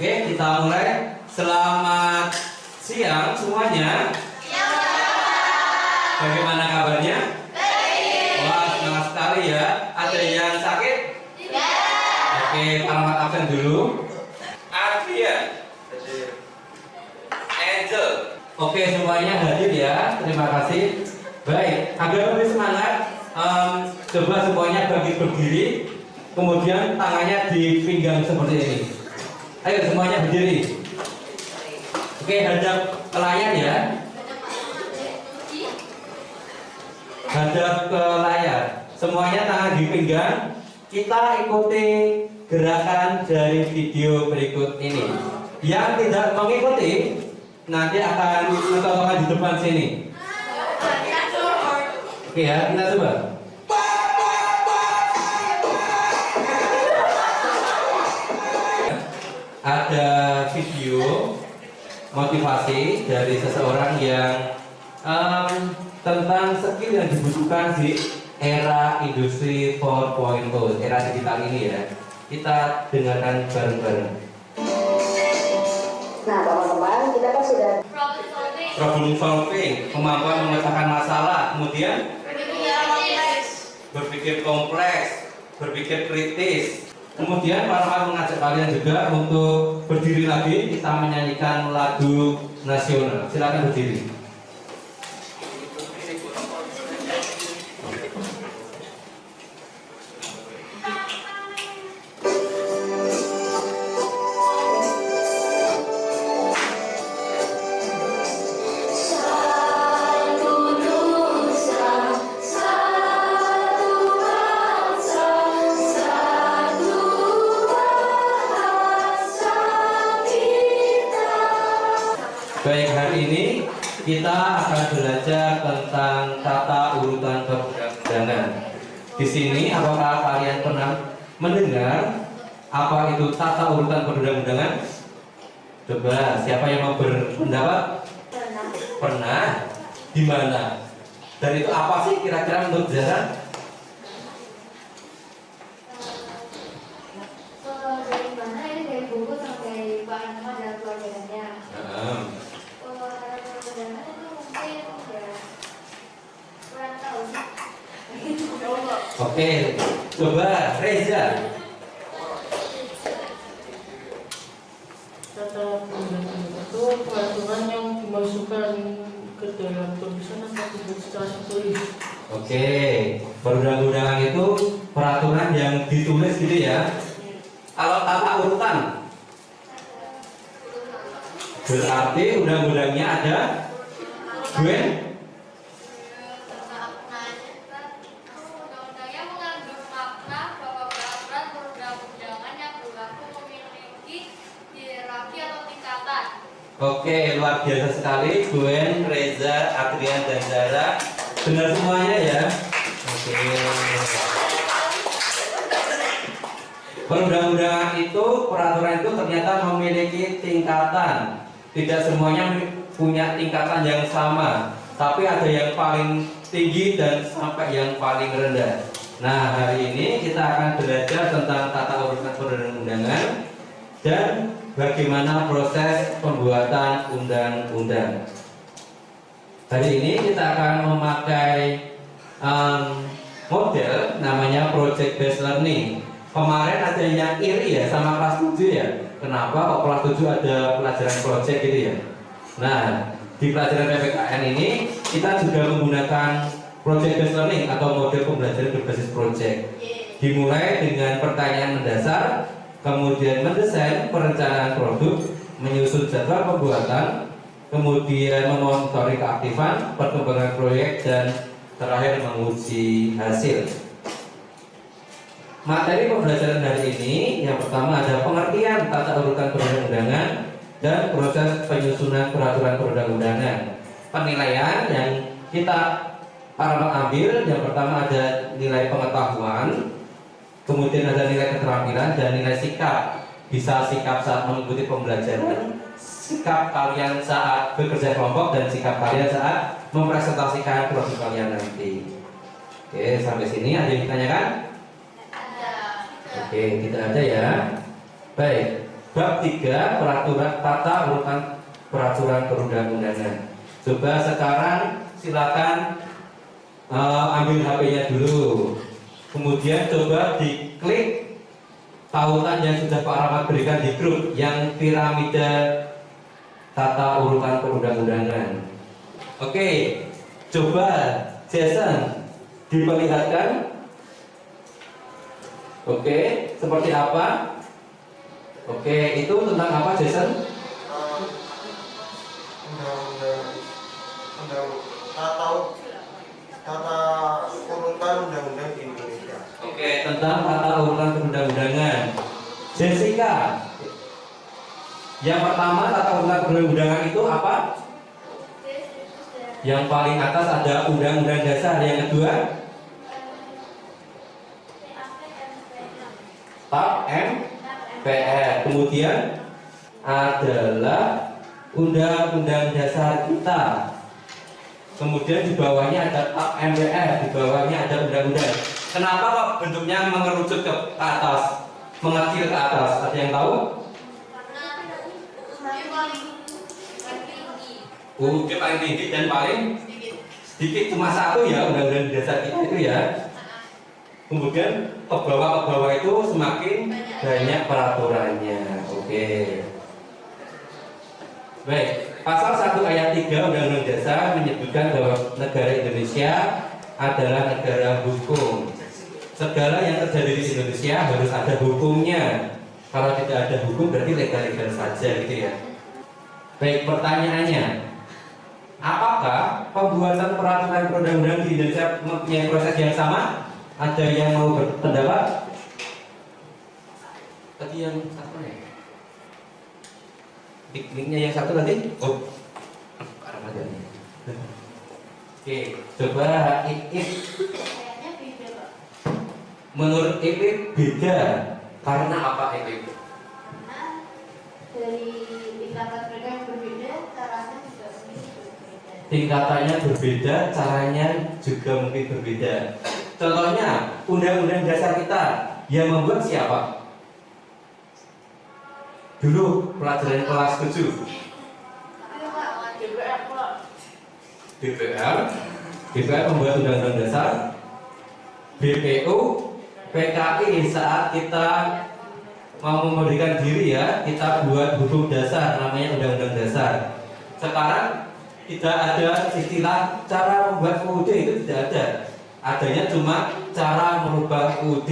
Oke, kita mulai. Selamat siang semuanya. Bagaimana kabarnya? Baik. Wah, senang sekali ya. Ada yang sakit? Tidak. Oke, alamat absen dulu. Adrian, Angel. Oke, semuanya hadir ya. Terima kasih. Baik, agar lebih semangat, coba semuanya berdiri. Kemudian tangannya dipinggang seperti ini. Ayo semuanya berdiri. Oke, hadap ke layar ya. Hadap ke layar. Semuanya tangan dipinggang. Kita ikuti gerakan dari video berikut ini. Yang tidak mengikuti nanti akan ditonton di depan sini. Oke ya, kita coba. Ada video motivasi dari seseorang yang tentang skill yang dibutuhkan di era industri 4.0, era digital ini ya. Kita dengarkan bareng-bareng. Nah teman-teman, kita kan sudah problem solving, kemampuan memecahkan masalah, kemudian berpikir kompleks, berpikir kritis. Kemudian Pak Rahmat mengajak kalian juga untuk berdiri lagi, kita menyanyikan lagu nasional. Silakan berdiri. Baik, hari ini kita akan belajar tentang tata urutan perundang-undangan. Di sini, apakah kalian pernah mendengar apa itu tata urutan perundang-undangan? Coba, siapa yang mau berpendapat? Pernah. Di mana? Dan itu apa sih kira-kira menurut Zara? Dari mana ini dari buku sampai bahan nama dan pelajarannya. Undangan itu mungkin ya kurang tahu sih. Oke, coba Reza. Tata perundang-undangan itu peraturan yang dimasukkan ke dalam tulisan atau dibuat secara tertulis. Oke, perundang-undangan itu peraturan yang ditulis gitu ya. Kalau tata urutan, berarti undang-undangnya ada Gwen. Undang-undangnya mengandung makna bahwa peraturan perundang-undangan yang berlaku memiliki hierarki atau tingkatan. Oke, luar biasa sekali Gwen, Reza, Adrian, dan Zara. Benar semuanya ya. Oke. Perundang-undangan itu, peraturan itu ternyata memiliki tingkatan. Tidak semuanya punya tingkatan yang sama, tapi ada yang paling tinggi dan sampai yang paling rendah. Nah, hari ini kita akan belajar tentang tata urutan perundang-undangan dan bagaimana proses pembuatan undang-undang. Hari ini kita akan memakai model namanya project based learning. Kemarin ada yang iri ya sama kelas 7 ya. Kenapa kok kelas 7 ada pelajaran project gitu ya? Nah, di pelajaran PPKN ini kita juga menggunakan project based learning atau model pembelajaran berbasis project. Dimulai dengan pertanyaan mendasar, kemudian mendesain perencanaan produk, menyusun jadwal pembuatan, kemudian memonitoring keaktifan, perkembangan proyek, dan terakhir menguji hasil. Materi pembelajaran hari ini yang pertama ada pengertian tata urutan perundang-undangan dan proses penyusunan peraturan perundang-undangan. Penilaian yang kita ambil yang pertama ada nilai pengetahuan, kemudian ada nilai keterampilan dan nilai sikap. Bisa sikap saat mengikuti pembelajaran, sikap kalian saat bekerja kelompok, dan sikap kalian saat mempresentasikan produk kalian nanti. Oke, sampai sini ada yang ditanyakan? Oke, kita ada ya. Baik. Bab 3 peraturan tata urutan peraturan perundang-undangan. Coba sekarang silakan ambil HP-nya dulu. Kemudian coba diklik tautan yang sudah Pak Rahmat berikan di grup yang piramida tata urutan perundang-undangan. Oke, coba Jason diperlihatkan. Oke, seperti apa? Oke, itu tentang apa Jason? Tata urutan undang-undang di Indonesia. Oke, tentang tata urutan perundang-undangan. Jessica, yang pertama tata urutan perundang-undangan itu apa? Yang paling atas ada Undang-Undang Dasar. Yang kedua, TAP MPR. Kemudian adalah Undang-Undang Dasar kita. Kemudian di bawahnya ada TAP MPR, di bawahnya ada undang-undang. Kenapa kok bentuknya mengerucut ke atas, mengecil ke atas? Ada yang tahu? Dia paling tinggi dan paling sedikit, cuma satu ya undang-undang dasar kita itu ya. Kemudian ke bawah itu semakin banyak peraturannya. Oke. Baik, pasal 1 ayat 3 Undang-Undang Dasar menyebutkan bahwa negara Indonesia adalah negara hukum. Segala yang terjadi di Indonesia harus ada hukumnya. Kalau tidak ada hukum berarti legal-legal saja gitu ya. Baik, pertanyaannya, apakah pembuatan peraturan perundang-undangan di Indonesia mempunyai proses yang sama? Ada yang mau berpendapat? Tadi yang satu ya? Linknya yang satu tadi? Oh, Ramadan. Oke, coba Ipip. Menurut Ipip beda. Karena apa Ipip? Karena dari tingkatan mereka yang berbeda, caranya juga mungkin berbeda. Tingkatannya berbeda, caranya juga mungkin berbeda. Contohnya, Undang-Undang Dasar kita yang membuat siapa? Dulu pelajaran kelas 7. DPR membuat Undang-Undang Dasar. BPU, PKI saat kita mau memberikan diri ya, kita buat hukum dasar namanya Undang-Undang Dasar. Sekarang tidak ada istilah cara membuat UUD, itu tidak ada. Adanya cuma cara merubah UUD.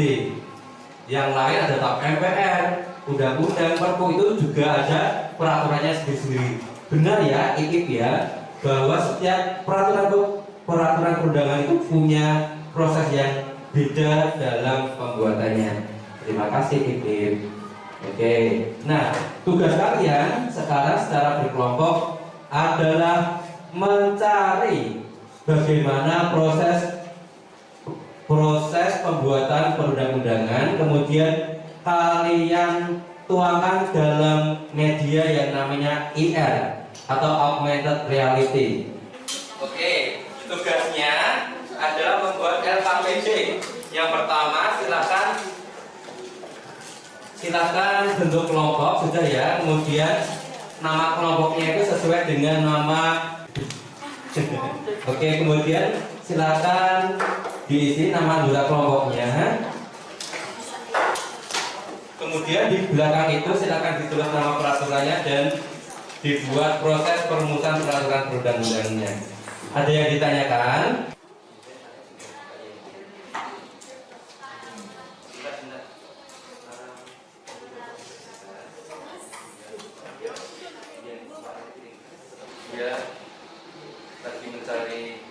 Yang lain ada TAP MPR, undang-undang, perpu itu juga ada peraturannya sendiri-sendiri. Benar ya, Ikip ya, bahwa setiap peraturan perundangan itu punya proses yang beda dalam pembuatannya. Terima kasih Ikip. Oke, nah tugas kalian sekarang secara berkelompok adalah mencari bagaimana proses pembuatan perundang-undangan, kemudian kalian tuangkan dalam media yang namanya IR atau augmented reality. Oke, tugasnya adalah membuat LKPD. Yang pertama silakan bentuk kelompok sudah ya, kemudian nama kelompoknya itu sesuai dengan nama. Oke, kemudian silakan diisi nama anggota kelompoknya. Kemudian di belakang itu silakan ditulis nama peraturannya dan dibuat proses perumusan peraturan perundang-undangnya. Ada yang ditanyakan? Ya, lagi mencari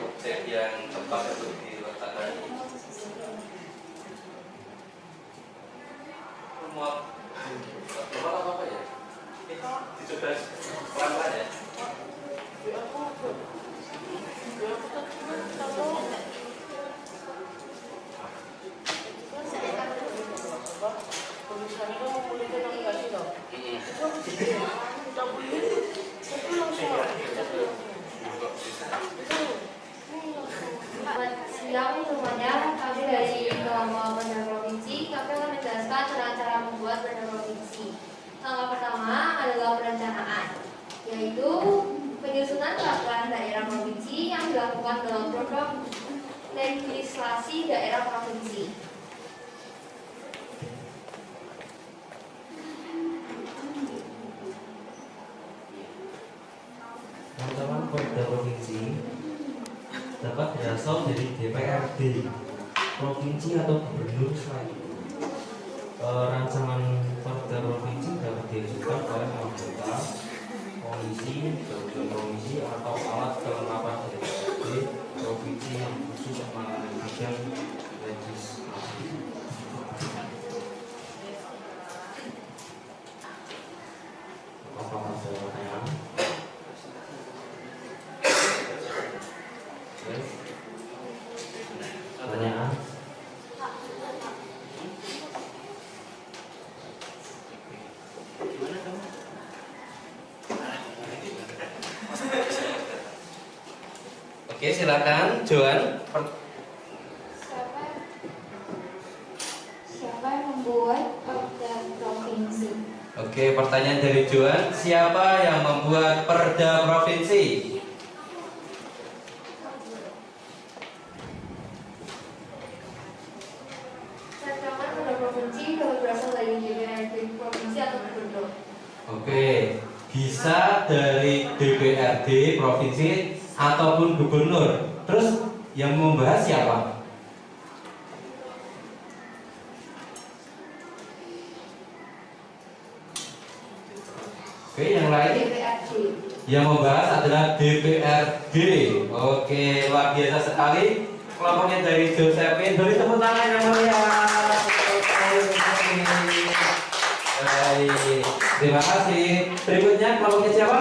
objek yang tepat untuk diletakkan. Muat apa ya? Dicoba pelan-pelan ya. Tulisannya kan memulihkan navigasi loh. Kita boleh, tapi langsung. yaitu penyusunan peraturan daerah provinsi yang dilakukan dalam program legislasi daerah provinsi. Teman-teman, Perda provinsi dapat berasal dari DPRD provinsi atau gubernur selain rancangan Perda provinsi dapat diajukan oleh anggota komisi, kemudian komisi atau alat kelengkapan DPRD provinsi yang khusus menangani bidang legislasi. Apa ada pertanyaan? Pertanyaan? Oke, silakan Joan. Siapa yang membuat Perda provinsi? Oke, pertanyaan dari Joan, siapa yang membuat Perda provinsi? Rancangan Perda provinsi dapat berasal dari DPRD provinsi atau gubernur. Oke, bisa dari DPRD provinsi ataupun gubernur. Terus yang membahas siapa? Oke, yang lain? DPRD. Yang membahas adalah DPRD. Oke, luar biasa sekali. Kelompoknya dari Josephine, beri tepuk tangan yang meriah. Baik, terima kasih. Berikutnya kelompoknya siapa?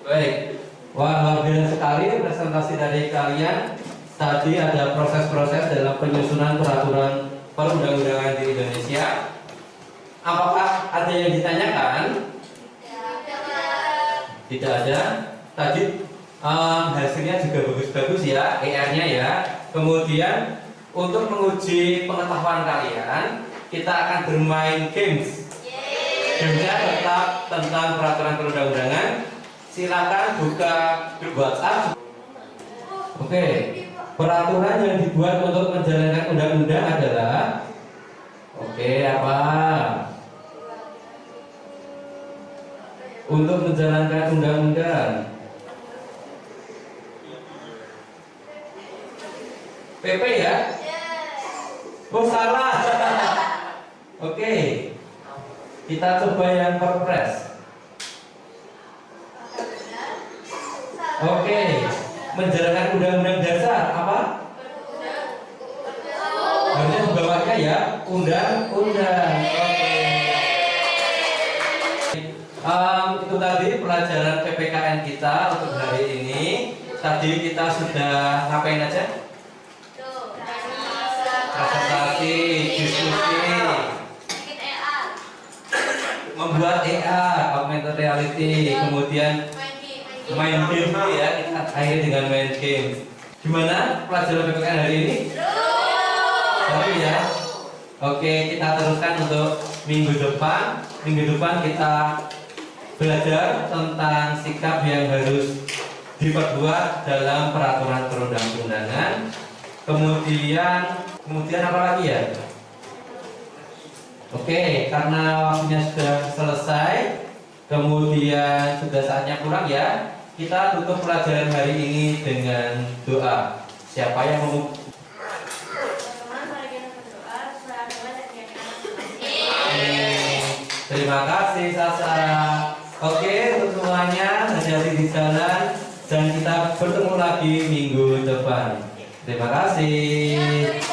Baik, wah luar biasa sekali presentasi dari kalian. Tadi ada proses-proses dalam penyusunan peraturan perundang-undangan di Indonesia. Apakah ada yang ditanyakan? Tidak ada. Tadi hasilnya juga bagus-bagus ya, ER-nya ya. Kemudian untuk menguji pengetahuan kalian, kita akan bermain games. Gamesnya tetap tentang peraturan perundang-undangan. Silakan buka grup WhatsApp. Oke, peraturan yang dibuat untuk menjalankan undang-undang adalah apa? Untuk menjalankan undang-undang. PP ya? Oh salah. Oke, kita coba yang Perpres. Oke, menjalankan undang-undang dasar apa? Harusnya di bawahnya ya, undang-undang. Itu tadi pelajaran PPKN kita untuk hari ini. Tadi kita sudah ngapain aja? Presentasi, diskusi, membuat ER, augmented reality, kemudian main game ya, kita akhiri dengan main game. Gimana pelajaran PPKN hari ini? Seru ya. Oke, kita teruskan untuk minggu depan. Minggu depan kita belajar tentang sikap yang harus diperbuat dalam peraturan perundang-undangan. Kemudian apa lagi ya? Oke, karena waktunya sudah selesai, kemudian sudah saatnya pulang ya. Kita tutup pelajaran hari ini dengan doa. Siapa yang mau? Terima kasih Sasa. Oke, untuk semuanya hati-hati di jalan dan kita bertemu lagi minggu depan. Terima kasih.